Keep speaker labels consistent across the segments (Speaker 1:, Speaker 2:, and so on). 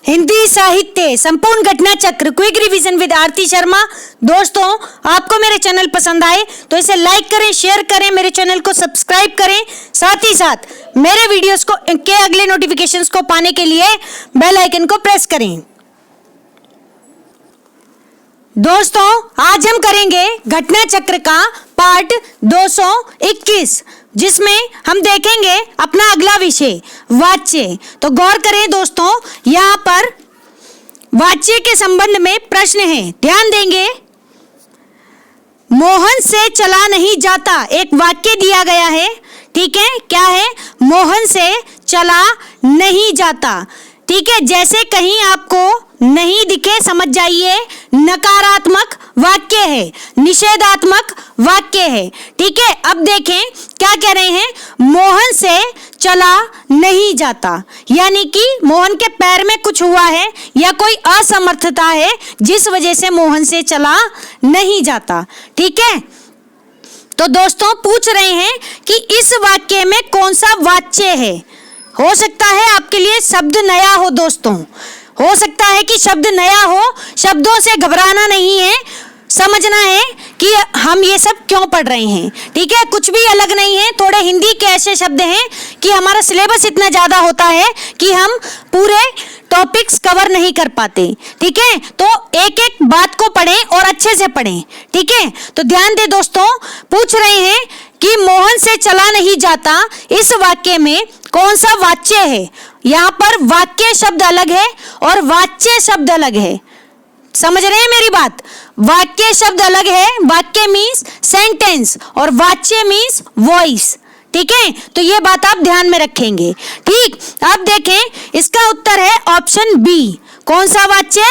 Speaker 1: हिंदी साहित्य संपूर्ण घटना चक्र क्विक रिवीजन विद आरती शर्मा। दोस्तों, आपको मेरे चैनल पसंद आए तो इसे लाइक करें, शेयर करें, मेरे चैनल को सब्सक्राइब करें। साथ ही साथ मेरे वीडियोस को के अगले नोटिफिकेशंस को पाने के लिए बेल आइकन को प्रेस करें। दोस्तों, आज हम करेंगे घटना चक्र का पार्ट 221, जिसमें हम देखेंगे अपना अगला विषय वाच्य। तो गौर करें दोस्तों, यहाँ पर वाच्य के संबंध में प्रश्न है, ध्यान देंगे। मोहन से चला नहीं जाता, एक वाक्य दिया गया है, ठीक है। क्या है? मोहन से चला नहीं जाता, ठीक है। जैसे कहीं आपको नहीं दिखे समझ जाइए नकारात्मक वाक्य है, निषेधात्मक वाक्य है, ठीक है। अब देखें क्या कह रहे हैं, मोहन से चला नहीं जाता, यानी कि मोहन के पैर में कुछ हुआ है या कोई असमर्थता है जिस वजह से मोहन से चला नहीं जाता, ठीक है। तो दोस्तों पूछ रहे हैं कि इस वाक्य में कौन सा वाच्य है। हो सकता है आपके लिए शब्द नया हो दोस्तों, हो सकता है कि शब्द नया हो, शब्दों से घबराना नहीं है, समझना है कि हम ये सब क्यों पढ़ रहे हैं, ठीक है। कुछ भी अलग नहीं है, थोड़े हिंदी के ऐसे शब्द हैं कि हमारा सिलेबस इतना ज़्यादा होता है कि हम पूरे टॉपिक्स कवर नहीं कर पाते, ठीक है। तो एक एक बात को पढ़ें और अच्छे से पढ़ें, ठीक है। तो ध्यान दे दोस्तों, पूछ रहे हैं कि मोहन से चला नहीं जाता, इस वाक्य में कौन सा वाच्य है। यहाँ पर वाक्य शब्द अलग है और वाच्य शब्द अलग है, समझ रहे हैं मेरी बात। वाक्य शब्द अलग है, वाक्य मीन्स सेंटेंस और वाच्य मीन्स वॉइस, ठीक है। तो ये बात आप ध्यान में रखेंगे, ठीक। अब देखें, इसका उत्तर है ऑप्शन बी। कौन सा वाच्य?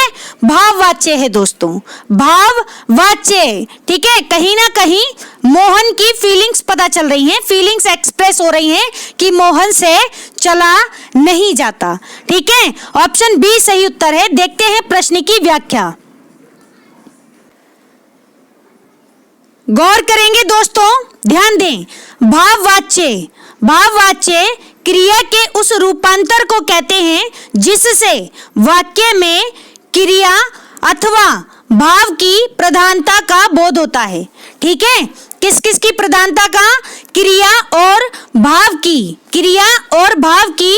Speaker 1: भाव वाच्य है दोस्तों, भाव वाच्य, ठीक है। कहीं ना कहीं मोहन की फीलिंग्स पता चल रही हैं, फीलिंग्स एक्सप्रेस हो रही हैं कि मोहन से चला नहीं जाता, ठीक है। ऑप्शन बी सही उत्तर है। देखते हैं प्रश्न की व्याख्या। गौर करेंगे दोस्तों, ध्यान दें। भाववाच्य, भाववाच्य क्रिया के उस रूपांतर को कहते हैं जिससे वाक्य में क्रिया अथवा भाव की प्रधानता का बोध होता है, ठीक है। किस किस की प्रधानता का? क्रिया और भाव की, क्रिया और भाव की,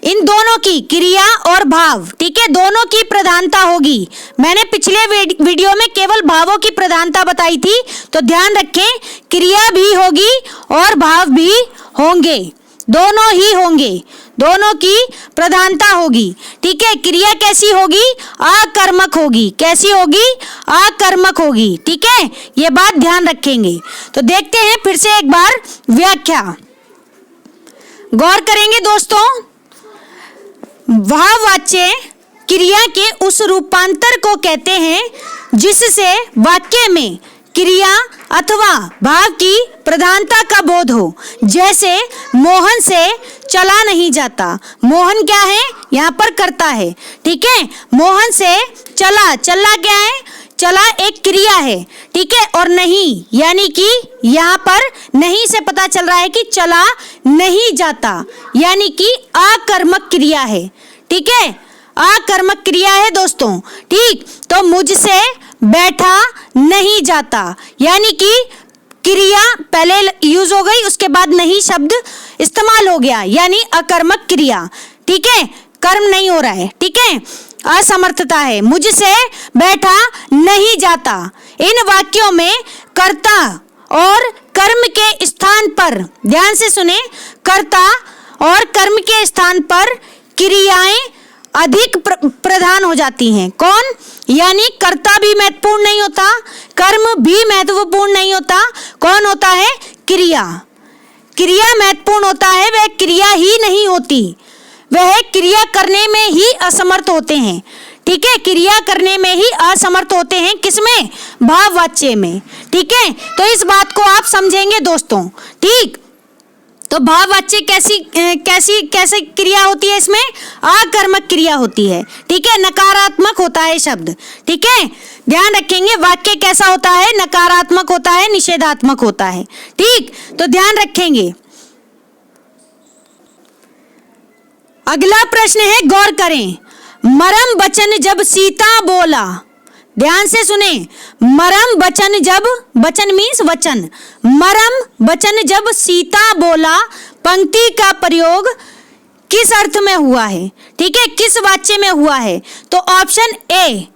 Speaker 1: इन दोनों की, क्रिया और भाव, ठीक है, दोनों की प्रधानता होगी। मैंने पिछले वीडियो में केवल भावों की प्रधानता बताई थी, तो ध्यान रखें, क्रिया भी होगी और भाव भी होंगे, दोनों ही होंगे, दोनों की प्रधानता होगी, ठीक है। क्रिया कैसी होगी? आकर्मक होगी। कैसी होगी? आकर्मक होगी, ठीक है। ये बात ध्यान रखेंगे। तो देखते हैं फिर से एक बार व्याख्या। गौर करेंगे दोस्तों, भाववाच्य क्रिया के उस रूपांतर को कहते हैं जिससे वाक्य में क्रिया अथवा भाव की प्रधानता का बोध हो। जैसे मोहन से चला नहीं जाता, मोहन क्या है? यहाँ पर कर्ता है, ठीक है। मोहन से चला, चला क्या है? चला एक क्रिया है, ठीक है। और नहीं, यानी कि यहाँ पर नहीं से पता चल रहा है कि चला नहीं जाता, यानी कि आकर्मक क्रिया है, ठीक है। आकर्मक क्रिया है दोस्तों, ठीक। तो मुझसे बैठा नहीं जाता, यानी कि क्रिया पहले यूज हो गई, उसके बाद नहीं शब्द इस्तेमाल हो गया, यानी अकर्मक क्रिया, ठीक है। कर्म नहीं हो रहा है, ठीक है, असमर्थता है। मुझसे बैठा नहीं जाता, इन वाक्यों में कर्ता और कर्म के स्थान पर, ध्यान से सुने, कर्ता और कर्म के स्थान पर क्रियाएं अधिक प्रधान हो जाती हैं। कौन? यानी कर्ता भी महत्वपूर्ण नहीं होता, कर्म भी महत्वपूर्ण नहीं होता, कौन होता है? क्रिया। क्रिया महत्वपूर्ण होता है, वह क्रिया ही नहीं होती, वह क्रिया करने में ही असमर्थ होते हैं, ठीक है। क्रिया करने में ही असमर्थ होते हैं, किसमें? भाववाच्य में, ठीक है। तो इस बात को आप समझेंगे दोस्तों, ठीक। तो भाववाच्य कैसी क्रिया होती है? इसमें आकर्मक क्रिया होती है, ठीक है। नकारात्मक होता है शब्द, ठीक है। ध्यान रखेंगे, वाक्य कैसा होता है? नकारात्मक होता है, निषेधात्मक होता है, ठीक। तो ध्यान रखेंगे। अगला प्रश्न है, गौर करें। मरम बचन जब सीता बोला, ध्यान से सुने, मरम बचन जब, बचन मीन्स वचन, मरम बचन जब सीता बोला, पंक्ति का प्रयोग किस अर्थ में हुआ है? ठीक है, किस वाच्य में हुआ है? तो ऑप्शन ए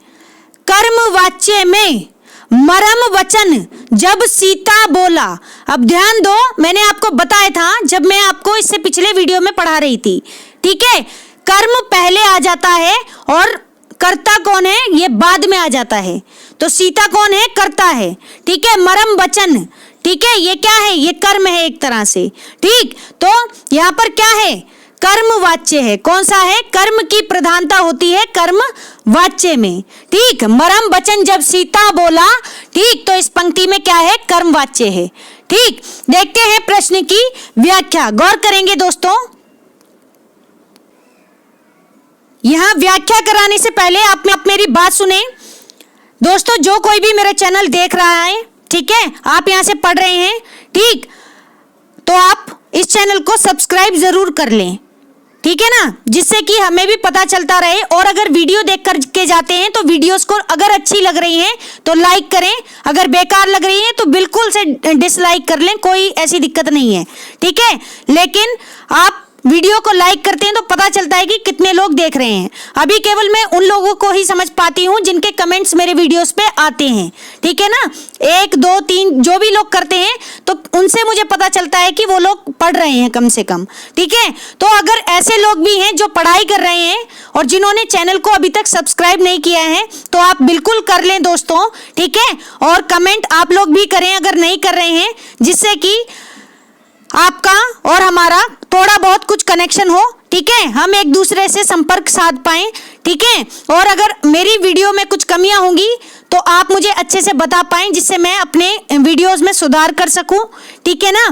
Speaker 1: कर्म वाच्य में, मरम वचन जब सीता बोला। अब ध्यान दो, मैंने आपको बताया था जब मैं आपको इससे पिछले वीडियो में पढ़ा रही थी, ठीक है, कर्म पहले आ जाता है और कर्ता कौन है ये बाद में आ जाता है। तो सीता कौन है? कर्ता है, ठीक है। मरम वचन, ठीक है, ये क्या है? ये कर्म है एक तरह से, ठीक। तो यहाँ पर क्या है? कर्म वाच्य है। कौन सा है? कर्म की प्रधानता होती है कर्म वाच्य में, ठीक। मरम वचन जब सीता बोला, ठीक, तो इस पंक्ति में क्या है? कर्म वाच्य है, ठीक। देखते हैं प्रश्न की व्याख्या, गौर करेंगे दोस्तों। यहां व्याख्या कराने से पहले आप मेरी बात सुने दोस्तों। जो कोई भी मेरा चैनल देख रहा है, ठीक है, आप यहां से पढ़ रहे हैं, ठीक, तो आप इस चैनल को सब्सक्राइब जरूर कर लें, ठीक है ना, जिससे कि हमें भी पता चलता रहे। और अगर वीडियो देख कर के जाते हैं तो वीडियोस को अगर अच्छी लग रही हैं तो लाइक करें, अगर बेकार लग रही है तो बिल्कुल से डिसलाइक कर लें, कोई ऐसी दिक्कत नहीं है, ठीक है। लेकिन आप वीडियो को लाइक करते हैं तो पता चलता है कि कितने लोग देख रहे हैं। अभी केवल मैं उन लोगों को ही समझ पाती हूं जिनके कमेंट्स मेरे वीडियोस पे आते हैं, ठीक है ना। 1 2 3 जो भी लोग करते हैं तो उनसे मुझे पता चलता है कि वो लोग पढ़ रहे हैं कम से कम, ठीक है। तो अगर ऐसे लोग भी हैं जो पढ़ाई कर रहे हैं और जिन्होंने चैनल को अभी तक सब्सक्राइब नहीं किया है तो आप बिल्कुल कर लें दोस्तों, ठीक है। और कमेंट आप लोग भी करें अगर नहीं कर रहे हैं, जिससे कि आपका और हमारा थोड़ा बहुत कुछ कनेक्शन हो, ठीक है, हम एक दूसरे से संपर्क साध पाएं, ठीक है। और अगर मेरी वीडियो में कुछ कमियां होंगी तो आप मुझे अच्छे से बता पाएं, जिससे मैं अपने वीडियोस में सुधार कर सकूं, ठीक है ना।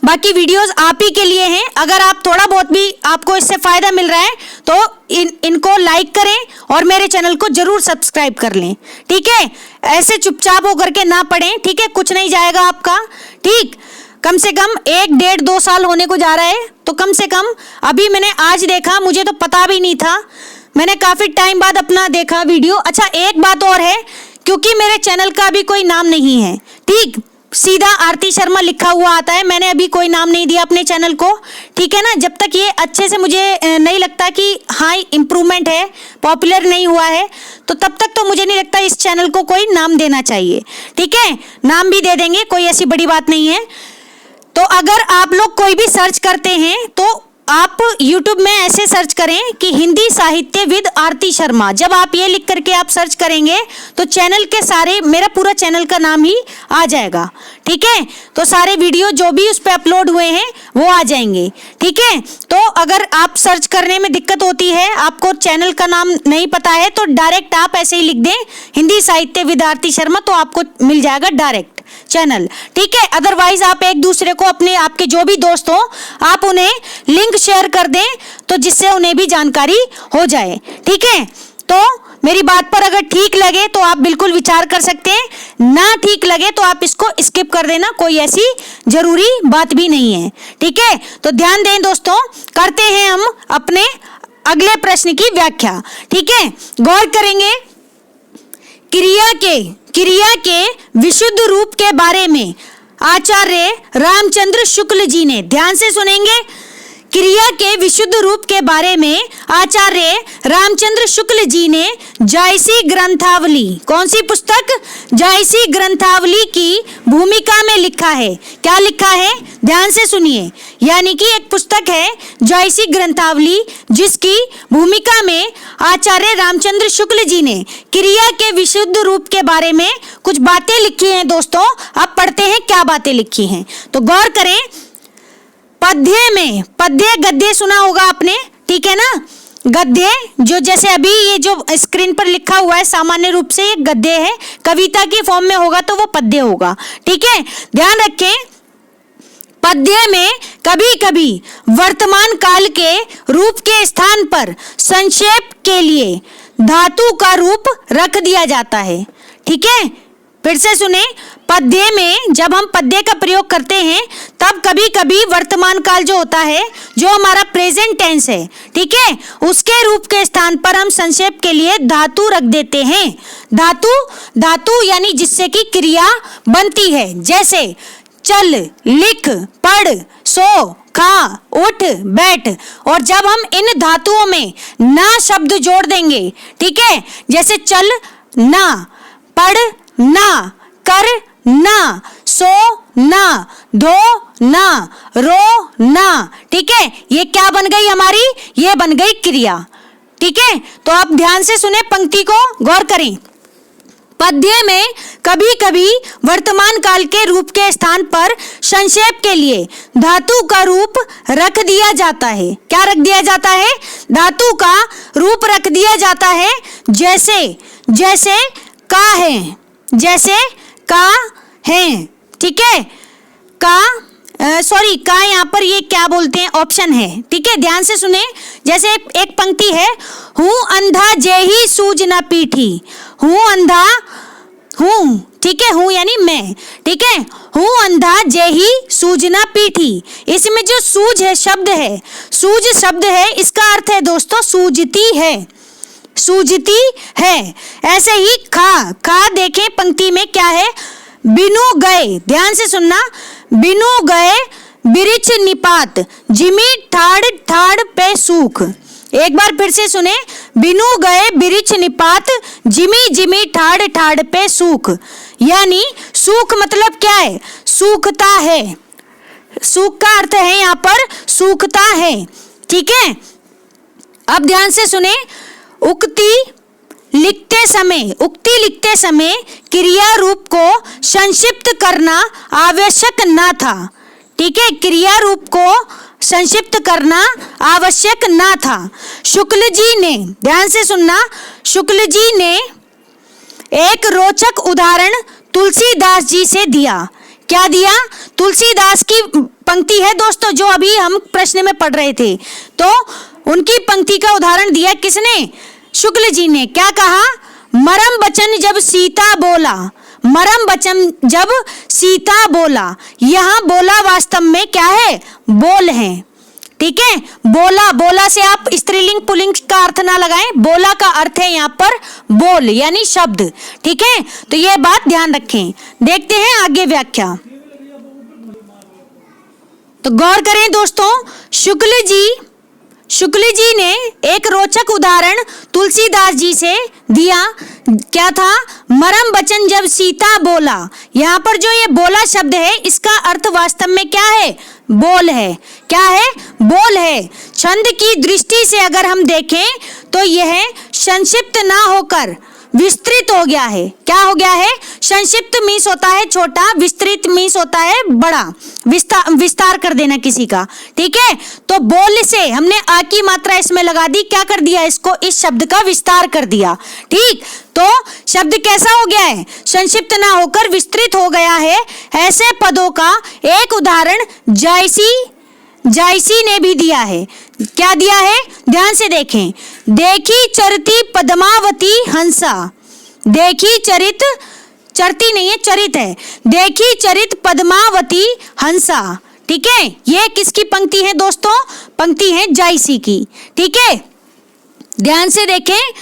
Speaker 1: बाकी वीडियोस आप ही के लिए हैं, अगर आप थोड़ा बहुत भी आपको इससे फायदा मिल रहा है तो इनको लाइक करें और मेरे चैनल को जरूर सब्सक्राइब कर लें, ठीक है। ऐसे चुपचाप होकर के ना पढ़ें, ठीक है, कुछ नहीं जाएगा आपका, ठीक। कम से कम 1 1.5 2 साल होने को जा रहा है, तो कम से कम अभी मैंने आज देखा, मुझे तो पता भी नहीं था, मैंने काफी टाइम बाद अपना देखा वीडियो। अच्छा, एक बात और है, क्योंकि मेरे चैनल का अभी कोई नाम नहीं है, ठीक, सीधा आरती शर्मा लिखा हुआ आता है, मैंने अभी कोई नाम नहीं दिया अपने चैनल को, ठीक है ना। जब तक ये अच्छे से मुझे नहीं लगता कि हाँ इम्प्रूवमेंट है, पॉपुलर नहीं हुआ है, तो तब तक तो मुझे नहीं लगता इस चैनल को कोई नाम देना चाहिए, ठीक है। नाम भी दे देंगे, कोई ऐसी बड़ी बात नहीं है। तो अगर आप लोग कोई भी सर्च करते हैं तो आप YouTube में ऐसे सर्च करें कि हिंदी साहित्य विद आरती शर्मा। जब आप ये लिख करके आप सर्च करेंगे तो चैनल के सारे, मेरा पूरा चैनल का नाम ही आ जाएगा, ठीक है। तो सारे वीडियो जो भी उस पर अपलोड हुए हैं वो आ जाएंगे, ठीक है। तो अगर आप सर्च करने में दिक्कत होती है, आपको चैनल का नाम नहीं पता है, तो डायरेक्ट आप ऐसे ही लिख दें हिंदी साहित्य विद आरती शर्मा, तो आपको मिल जाएगा डायरेक्ट चैनल, ठीक है। अदरवाइज आप एक दूसरे को, अपने आपके जो भी दोस्त हो, आप उन्हें लिंक शेयर कर दें, तो जिससे उन्हें भी जानकारी हो जाए, ठीक है। तो मेरी बात पर अगर ठीक लगे तो आप बिल्कुल विचार कर सकते हैं, ना ठीक लगे तो आप इसको स्किप कर देना, कोई ऐसी जरूरी बात भी नहीं है, ठीक है। तो ध्यान दें दोस्तों, करते हैं हम अपने अगले प्रश्न की व्याख्या, ठीक है। गौर करेंगे, क्रिया के विशुद्ध रूप के बारे में आचार्य रामचंद्र शुक्ल जी ने, ध्यान से सुनेंगे, क्रिया के विशुद्ध रूप के बारे में आचार्य रामचंद्र शुक्ल जी ने जायसी ग्रंथावली, कौन सी पुस्तक? जायसी ग्रंथावली की भूमिका में लिखा है। क्या लिखा है? ध्यान से सुनिए, यानी कि एक पुस्तक है जायसी ग्रंथावली, जिसकी भूमिका में आचार्य रामचंद्र शुक्ल जी ने क्रिया के विशुद्ध रूप के बारे में कुछ बातें लिखी हैं दोस्तों। अब पढ़ते हैं क्या बातें लिखी हैं, तो गौर करें। पद्य में, पद्य गद्य सुना होगा आपने, ठीक है ना। गद्य जो जैसे अभी ये जो स्क्रीन पर लिखा हुआ है सामान्य रूप से ये गद्य है, कविता की फॉर्म में होगा तो वो पद्य होगा, ठीक है। ध्यान रखें, पद्य में कभी कभी वर्तमान काल के रूप के स्थान पर संक्षेप के लिए धातु का रूप रख दिया जाता है, ठीक है। फिर से सुने, पद्य में जब हम पद्य का प्रयोग करते हैं तब कभी कभी वर्तमान काल जो होता है, जो हमारा प्रेजेंट टेंस है, ठीक है, उसके रूप के स्थान पर हम संक्षेप के लिए धातु रख देते हैं। धातु यानी जिससे कि क्रिया बनती है, जैसे चल, लिख, पढ़, सो, खा, उठ, बैठ। और जब हम इन धातुओं में ना शब्द जोड़ देंगे, ठीक है, जैसे चल ना, पढ़ ना, कर ना, सो ना, धो ना, रो ना, ठीक है, ये क्या बन गई हमारी? ये बन गई क्रिया। ठीक है, तो आप ध्यान से सुने, पंक्ति को गौर करें। पद्य में कभी कभी वर्तमान काल के रूप के स्थान पर संक्षेप के लिए धातु का रूप रख दिया जाता है। क्या रख दिया जाता है? धातु का रूप रख दिया जाता है। जैसे का है, जैसे का है, ठीक है, का यहाँ पर ये क्या बोलते हैं, ऑप्शन है। ठीक है, ध्यान से सुने। जैसे एक पंक्ति है, हूँ अंधा जेही सूझ न पीठी। हूँ अंधा, हूँ, ठीक है, हूँ यानी मैं, ठीक है, हूँ अंधा जेही सूझ न पीठी। इसमें जो सूझ है शब्द है, सूझ शब्द है, इसका अर्थ है दोस्तों सूझती है, सूझती है। ऐसे ही खा देखें पंक्ति में क्या है, बिनु गए, ध्यान से सुनना, बिनु गए बिरिछ निपात, जिमी ठाड़ पे सूख। एक बार फिर से सुने, बिनु गए बिरिछ निपात, जिमी ठाड़ पे सूख। यानी सूख मतलब क्या है? सूखता है। सूख का अर्थ है यहाँ पर सूखता है। ठीक है, अब ध्यान से सुने, उक्ति लिखते समय क्रिया रूप को संक्षिप्त करना आवश्यक न था। ठीक है, क्रिया रूप को संक्षिप्त करना आवश्यक न था। शुक्ल जी ने, ध्यान से सुनना, शुक्ल जी ने एक रोचक उदाहरण तुलसीदास जी से दिया। क्या दिया? तुलसीदास की पंक्ति है दोस्तों, जो अभी हम प्रश्न में पढ़ रहे थे, तो उनकी पंक्ति का उदाहरण दिया किसने? शुक्ल जी ने। क्या कहा? मरम बचन जब सीता बोला, मरम बचन जब सीता बोला। यहाँ बोला वास्तव में क्या है? बोल है। ठीक है, बोला से आप स्त्रीलिंग पुल्लिंग का अर्थ ना लगाएं, बोला का अर्थ है यहाँ पर बोल यानी शब्द। ठीक है, तो ये बात ध्यान रखें। देखते हैं आगे व्याख्या। तो गौर करें दोस्तों, शुक्ल जी ने एक रोचक उदाहरण तुलसीदास जी से दिया। क्या था? मरम बचन जब सीता बोला। यहाँ पर जो ये बोला शब्द है, इसका अर्थ वास्तव में क्या है? बोल है। क्या है? बोल है। छंद की दृष्टि से अगर हम देखें तो यह संक्षिप्त ना होकर विस्तृत हो गया है। क्या हो गया है? संक्षिप्त मीन्स होता है छोटा, विस्तृत मीन्स होता है बड़ा, विस्तार कर देना किसी का। ठीक है, तो बोल से हमने आ की मात्रा इसमें लगा दी, क्या कर दिया? इसको, इस शब्द का विस्तार कर दिया। ठीक, तो शब्द कैसा हो गया है? संक्षिप्त ना होकर विस्तृत हो गया है। ऐसे पदों का एक उदाहरण जायसी ने भी दिया है। क्या दिया है? ध्यान से देखें। देखी चरती पद्मावती हंसा। देखी चरती नहीं है, चरित है। देखी चरित पद्मावती हंसा। ठीक है, ये किसकी पंक्ति है दोस्तों? पंक्ति है जायसी की। ठीक है, ध्यान से देखें।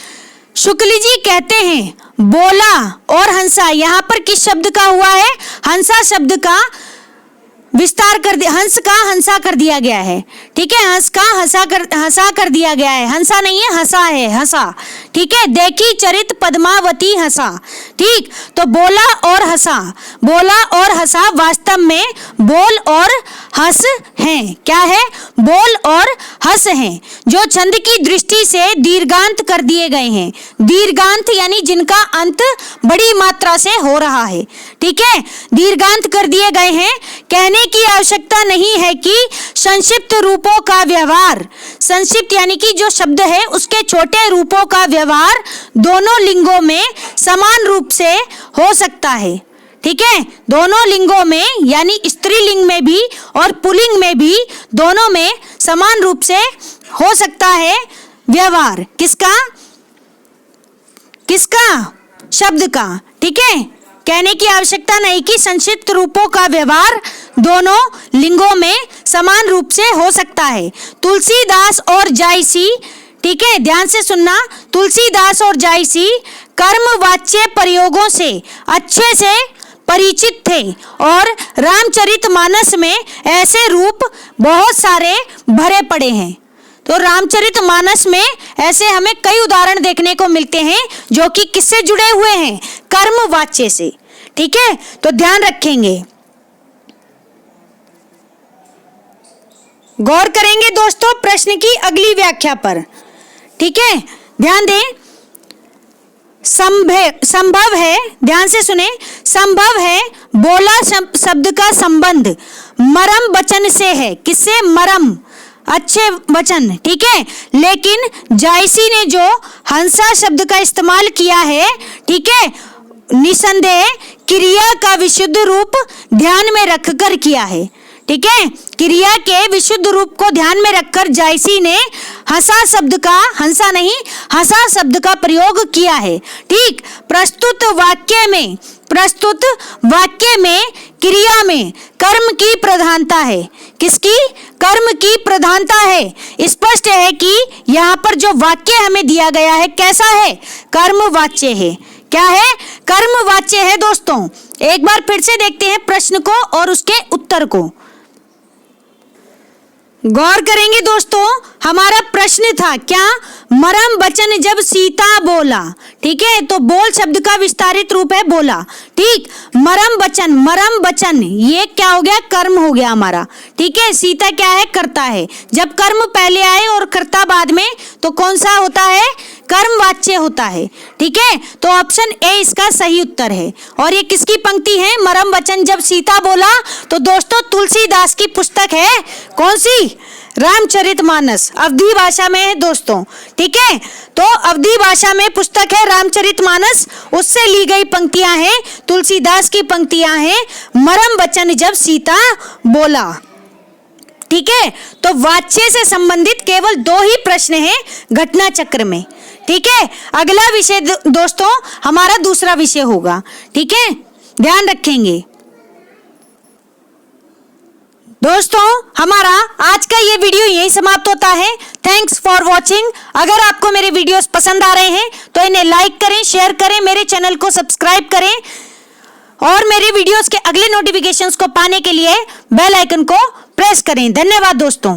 Speaker 1: शुक्ल जी कहते हैं बोला और हंसा, यहाँ पर किस शब्द का हुआ है? हंसा शब्द का विस्तार कर दिया, हंस का हंसा कर दिया गया है। ठीक है, हंस का हंसा कर दिया गया है। हंसा नहीं है, हंसा है, हंसा। ठीक है, देखी चरित पद्मावती हंसा। ठीक, तो बोला और हंसा वास्तव में बोल और हंस हैं। क्या है? बोल और हंस हैं, जो छंद की दृष्टि से दीर्घांत कर दिए गए हैं। दीर्घांत यानी जिनका अंत बड़ी मात्रा से हो रहा है। ठीक है, दीर्घांत कर दिए गए हैं। कहने की आवश्यकता नहीं है कि संक्षिप्त रूपों का व्यवहार, संक्षिप्त यानी कि जो शब्द है उसके छोटे रूपों का व्यवहार दोनों लिंगों में समान रूप से हो सकता है। ठीक है, दोनों लिंगों में यानी स्त्रीलिंग में भी और पुल्लिंग में भी, दोनों में समान रूप से हो सकता है व्यवहार। किसका? शब्द का। ठीक है, कहने की आवश्यकता नहीं कि संक्षिप्त रूपों का व्यवहार दोनों लिंगों में समान रूप से हो सकता है। तुलसीदास और जायसी, ठीक है, ध्यान से सुनना, तुलसीदास और जायसी कर्मवाच्य प्रयोगों से अच्छे से परिचित थे और रामचरितमानस में ऐसे रूप बहुत सारे भरे पड़े हैं। तो रामचरितमानस में ऐसे हमें कई उदाहरण देखने को मिलते हैं जो कि किससे जुड़े हुए हैं, कर्मवाच्य से। ठीक है, तो ध्यान रखेंगे, गौर करेंगे दोस्तों प्रश्न की अगली व्याख्या पर। ठीक है, ध्यान दें, संभव है, ध्यान से सुने, संभव है बोला शब्द का संबंध मरम वचन से है। किससे? मरम, अच्छे वचन। ठीक है, लेकिन जायसी ने जो हंसा शब्द का इस्तेमाल किया है, ठीक है, निसंदेह क्रिया का विशुद्ध रूप ध्यान में रखकर किया है। ठीक है, क्रिया के विशुद्ध रूप को ध्यान में रखकर जायसी ने हंसा शब्द का, हंसा नहीं, हंसा शब्द का प्रयोग किया है। ठीक, प्रस्तुत वाक्य में क्रिया में कर्म की प्रधानता है। किसकी? कर्म की प्रधानता है। स्पष्ट है कि यहाँ पर जो वाक्य हमें दिया गया है कैसा है? कर्मवाच्य है। क्या है? कर्मवाच्य है दोस्तों। एक बार फिर से देखते हैं प्रश्न को और उसके उत्तर को। गौर करेंगे दोस्तों, हमारा प्रश्न था क्या? मरम वचन जब सीता बोला। ठीक है, तो बोल शब्द का विस्तारित रूप है बोला। ठीक, मरम वचन ये क्या हो गया? कर्म हो गया हमारा। ठीक है, सीता क्या है? कर्ता है। जब कर्म पहले आए और कर्ता बाद में, तो कौन सा होता है? कर्मवाच्य होता है। ठीक है, तो ऑप्शन ए इसका सही उत्तर है। और ये किसकी पंक्ति है? मरम वचन जब सीता बोला। तो दोस्तों तुलसीदास की पुस्तक है, कौन सी? रामचरितमानस। अवधी भाषा में है दोस्तों। ठीक है, तो अवधी भाषा में पुस्तक है रामचरितमानस, उससे ली गई पंक्तियां हैं, तुलसीदास की पंक्तियां हैं, मरम वचन जब सीता बोला। ठीक है, तो वाच्य से संबंधित केवल 2 ही प्रश्न हैं घटना चक्र में। ठीक है, अगला विषय दोस्तों हमारा दूसरा विषय होगा। ठीक है, ध्यान रखेंगे दोस्तों। हमारा आज का ये वीडियो यहीं समाप्त होता है। Thanks for watching. अगर आपको मेरे वीडियोस पसंद आ रहे हैं तो इन्हें लाइक करें, शेयर करें, मेरे चैनल को सब्सक्राइब करें और मेरे वीडियोस के अगले नोटिफिकेशंस को पाने के लिए बेल आइकन को प्रेस करें। धन्यवाद दोस्तों।